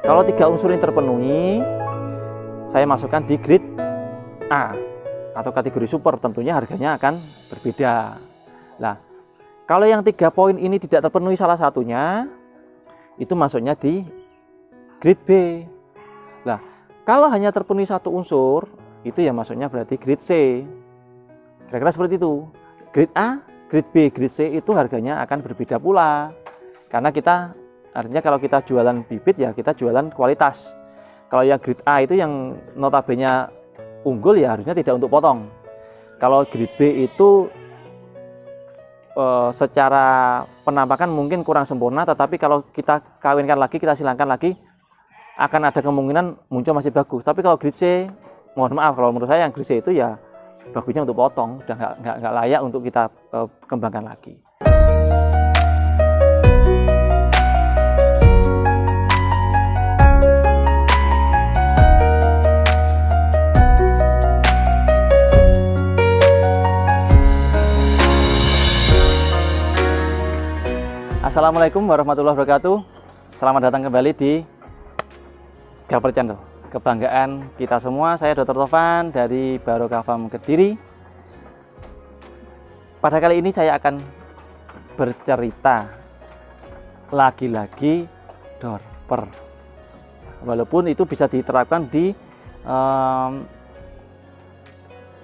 Kalau 3 unsur ini terpenuhi, saya masukkan di grade A atau kategori super, tentunya harganya akan berbeda. Nah, kalau yang 3 poin ini tidak terpenuhi salah satunya, itu masuknya di grade B. Nah, kalau hanya terpenuhi 1 unsur, itu ya masuknya berarti grade C. Kira-kira seperti itu. Grade A, grade B, grade C itu harganya akan berbeda pula. Karena kita, artinya kalau kita jualan bibit ya kita jualan kualitas. Kalau yang grade A itu yang notabene unggul ya harusnya tidak untuk potong. Kalau grade B itu secara penampakan mungkin kurang sempurna, tetapi kalau kita kawinkan lagi, kita silangkan lagi, akan ada kemungkinan muncul masih bagus. Tapi kalau grade C, mohon maaf, kalau menurut saya yang grade C itu ya bagusnya untuk potong, udah nggak layak untuk kita kembangkan lagi. Assalamualaikum warahmatullahi wabarakatuh. Selamat datang kembali di Gaper Channel, kebanggaan kita semua. Saya Dr. Tovan dari Barokah Farm Kediri. Pada kali ini saya akan bercerita lagi-lagi dorper. Walaupun itu bisa diterapkan di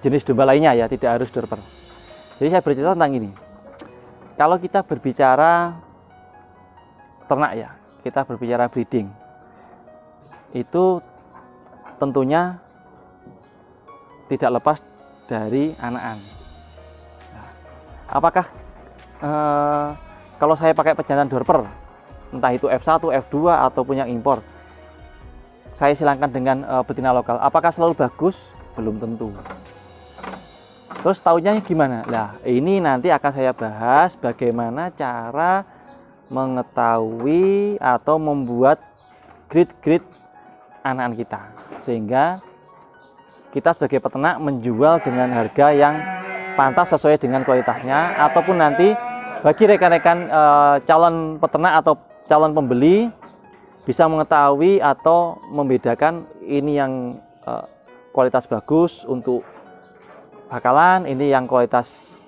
jenis domba lainnya ya, tidak harus dorper. Jadi saya bercerita tentang ini. Kalau kita berbicara ternak ya, kita berbicara breeding, itu tentunya tidak lepas dari anakan. Nah, apakah kalau saya pakai pejantan dorper, entah itu F1, F2 ataupun yang impor, saya silangkan dengan betina lokal, apakah selalu bagus? Belum tentu. Terus taunya gimana? Nah, ini nanti akan saya bahas bagaimana cara mengetahui atau membuat grade-grade anakan kita, sehingga kita sebagai peternak menjual dengan harga yang pantas sesuai dengan kualitasnya, ataupun nanti bagi rekan-rekan calon peternak atau calon pembeli bisa mengetahui atau membedakan ini yang kualitas bagus untuk bakalan, ini yang kualitas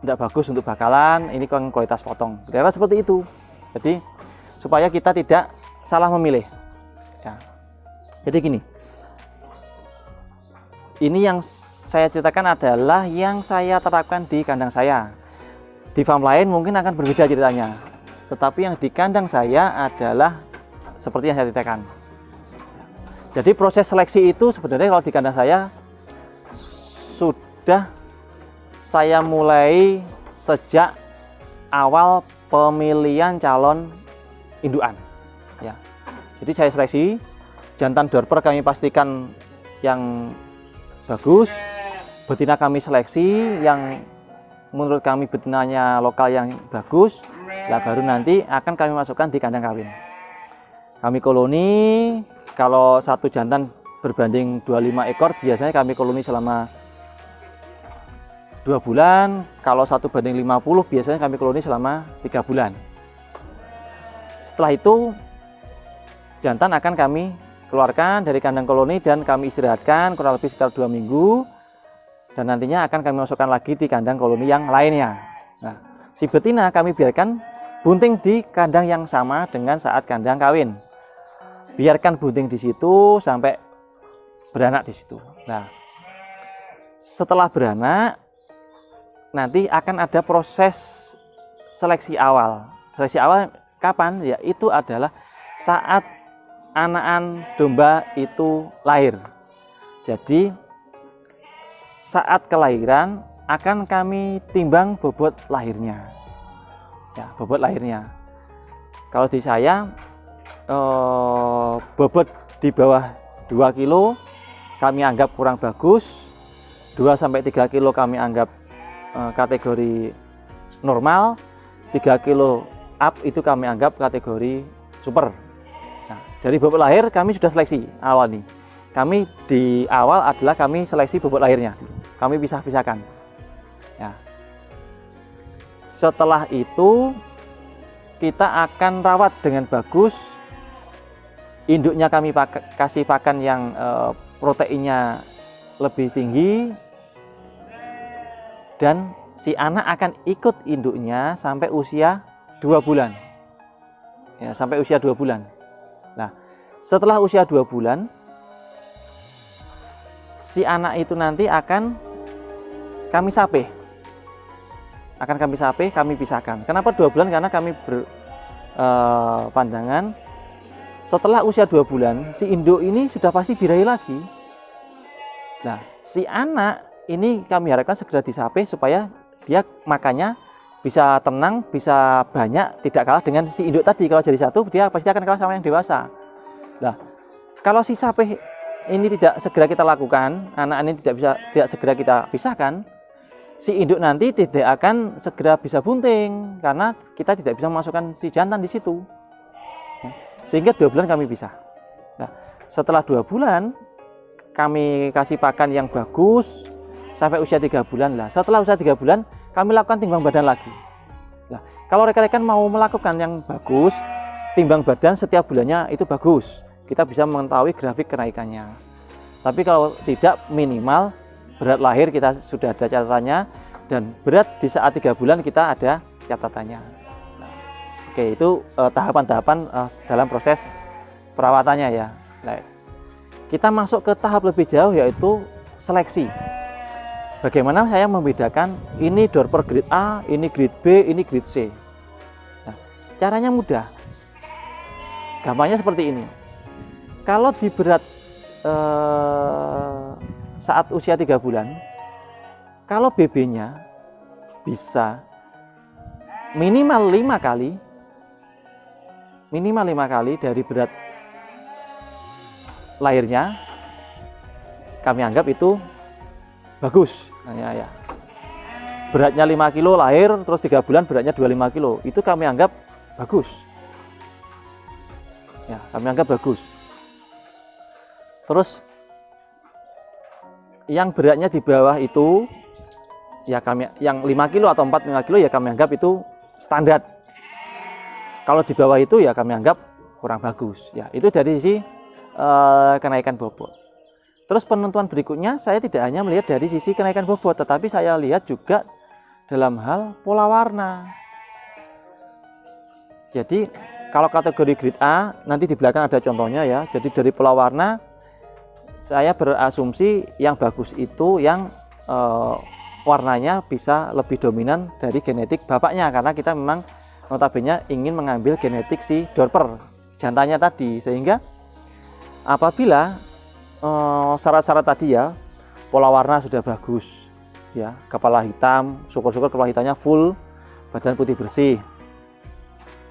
tidak bagus untuk bakalan, ini kan kualitas potong. Kira-kira seperti itu. Jadi supaya kita tidak salah memilih ya. Jadi gini, ini yang saya ceritakan adalah yang saya terapkan di kandang saya. Di farm lain mungkin akan berbeda ceritanya, tetapi yang di kandang saya adalah seperti yang saya ceritakan. Jadi proses seleksi itu sebenarnya kalau di kandang saya sudah saya mulai sejak awal pemilihan calon indukan ya. Jadi saya seleksi jantan dorper, kami pastikan yang bagus, betina kami seleksi yang menurut kami betinanya lokal yang bagus, lah baru nanti akan kami masukkan di kandang kawin. Kami koloni, kalau satu jantan berbanding 25 ekor biasanya kami koloni selama 2 bulan, kalau 1 banding 50 biasanya kami koloni selama 3 bulan. Setelah itu jantan akan kami keluarkan dari kandang koloni dan kami istirahatkan kurang lebih sekitar 2 minggu, dan nantinya akan kami masukkan lagi di kandang koloni yang lainnya. Nah, si betina kami biarkan bunting di kandang yang sama dengan saat kandang kawin. Biarkan bunting di situ sampai beranak di situ. Nah, setelah beranak nanti akan ada proses seleksi awal. Seleksi awal kapan? Ya itu adalah saat anakan domba itu lahir. Jadi saat kelahiran akan kami timbang bobot lahirnya. Ya, bobot lahirnya. Kalau di saya bobot di bawah 2 kilo kami anggap kurang bagus. 2-3 kilo kami anggap kategori normal, 3 kilo up itu kami anggap kategori super. Nah, dari bobot lahir kami sudah seleksi awal nih. Kami di awal adalah kami seleksi bobot lahirnya, kami pisah-pisahkan. Ya. Setelah itu kita akan rawat dengan bagus induknya kami kasih pakan yang proteinnya lebih tinggi, dan si anak akan ikut induknya sampai usia 2 bulan. Ya, sampai usia 2 bulan. Nah, setelah usia 2 bulan, si anak itu nanti akan kami sape. Kami pisahkan. Kenapa 2 bulan? Karena kami berpandangan setelah usia 2 bulan, si induk ini sudah pasti birahi lagi. Nah, si anak ini kami harapkan segera disape supaya dia makannya bisa tenang, bisa banyak, tidak kalah dengan si induk tadi. Kalau jadi satu, dia pasti akan kalah sama yang dewasa. Nah, kalau si sape ini tidak segera kita lakukan, anak ini tidak segera kita pisahkan, si induk nanti tidak akan segera bisa bunting karena kita tidak bisa memasukkan si jantan di situ. Sehingga 2 bulan kami pisah. Nah, setelah 2 bulan kami kasih pakan yang bagus sampai usia 3 bulan lah. Setelah usia 3 bulan kami lakukan timbang badan lagi. Nah, kalau rekan-rekan mau melakukan yang bagus, timbang badan setiap bulannya itu bagus. Kita bisa mengetahui grafik kenaikannya. Tapi kalau tidak, minimal berat lahir kita sudah ada catatannya, dan berat di saat 3 bulan kita ada catatannya. Nah, oke, itu tahapan-tahapan dalam proses perawatannya ya. Nah, kita masuk ke tahap lebih jauh, yaitu seleksi. Bagaimana saya membedakan ini Dorper grade A, ini grade B, ini grade C. Nah, caranya mudah. Gampangnya seperti ini. Kalau di berat saat usia 3 bulan, kalau BB-nya bisa minimal 5 kali dari berat lahirnya, kami anggap itu bagus. Ya. Beratnya 5 kilo lahir, terus 3 bulan beratnya 25 kilo, itu kami anggap bagus. Ya, kami anggap bagus. Terus yang beratnya di bawah itu, ya kami yang 5 kilo atau 4-5 kilo ya kami anggap itu standar. Kalau di bawah itu ya kami anggap kurang bagus. Ya, itu dari sisi kenaikan bobot. Terus penentuan berikutnya, saya tidak hanya melihat dari sisi kenaikan bobot, tetapi saya lihat juga dalam hal pola warna. Jadi kalau kategori grade A, nanti di belakang ada contohnya ya. Jadi dari pola warna, saya berasumsi yang bagus itu yang warnanya bisa lebih dominan dari genetik bapaknya, karena kita memang notabene ingin mengambil genetik si Dorper jantannya tadi. Sehingga apabila syarat-syarat tadi ya, pola warna sudah bagus ya, kepala hitam, syukur-syukur kepala hitamnya full, badan putih bersih.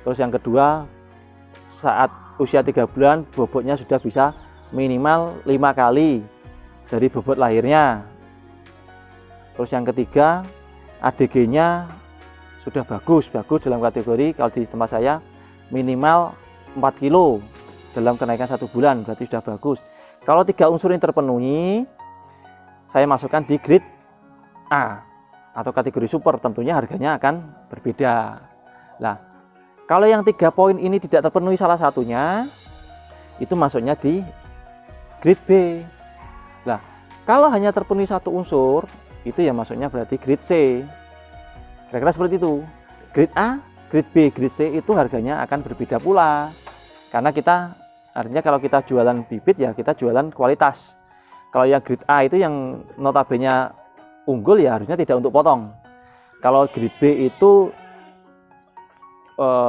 Terus yang kedua, saat usia 3 bulan bobotnya sudah bisa minimal 5 kali dari bobot lahirnya. Terus yang ketiga, ADG-nya sudah bagus dalam kategori, kalau di tempat saya minimal 4 kilo dalam kenaikan 1 bulan, berarti sudah bagus. Kalau 3 unsur ini terpenuhi, saya masukkan di grade A atau kategori super, tentunya harganya akan berbeda. Nah, kalau yang 3 poin ini tidak terpenuhi salah satunya, itu masuknya di grade B. Nah, kalau hanya terpenuhi 1 unsur, itu ya masuknya berarti grade C. Kira-kira seperti itu. Grade A, grade B, grade C itu harganya akan berbeda pula. Karena artinya kalau kita jualan bibit ya kita jualan kualitas. Kalau yang grade A itu yang notabene unggul ya harusnya tidak untuk potong. Kalau grade B itu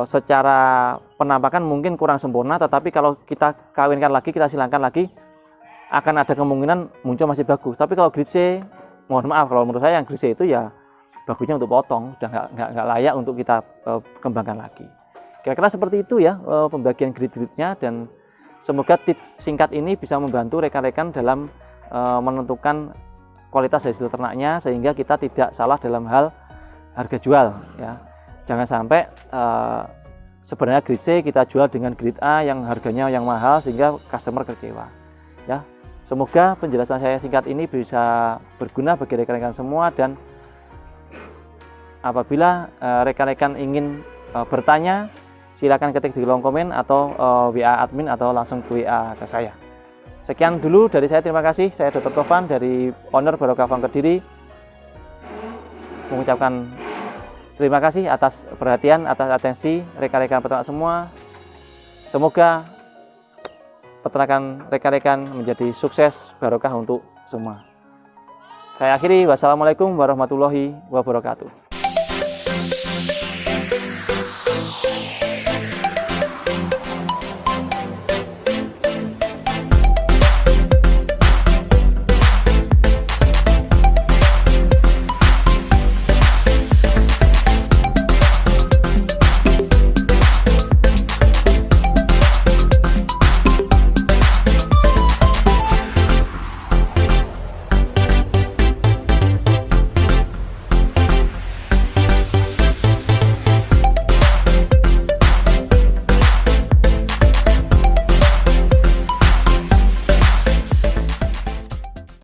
secara penampakan mungkin kurang sempurna, tetapi kalau kita kawinkan lagi, kita silangkan lagi, akan ada kemungkinan muncul masih bagus. Tapi kalau grade C, mohon maaf, kalau menurut saya yang grade C itu ya bagusnya untuk potong, udah nggak layak untuk kita kembangkan lagi. Kira-kira seperti itu ya pembagian grade-grade-nya, dan semoga tips singkat ini bisa membantu rekan-rekan dalam menentukan kualitas hasil ternaknya, sehingga kita tidak salah dalam hal harga jual ya. Jangan sampai sebenarnya grade C kita jual dengan grade A yang harganya yang mahal sehingga customer kecewa ya. Semoga penjelasan saya singkat ini bisa berguna bagi rekan-rekan semua, dan apabila rekan-rekan ingin bertanya silakan ketik di kolom komen atau WA admin atau langsung WA ke saya. Sekian dulu dari saya, terima kasih. Saya Dr. Tovan dari owner Barokah Farm Kediri mengucapkan terima kasih atas perhatian, atas atensi rekan-rekan peternak semua. Semoga peternakan rekan-rekan menjadi sukses barokah untuk semua. Saya akhiri, wassalamualaikum warahmatullahi wabarakatuh.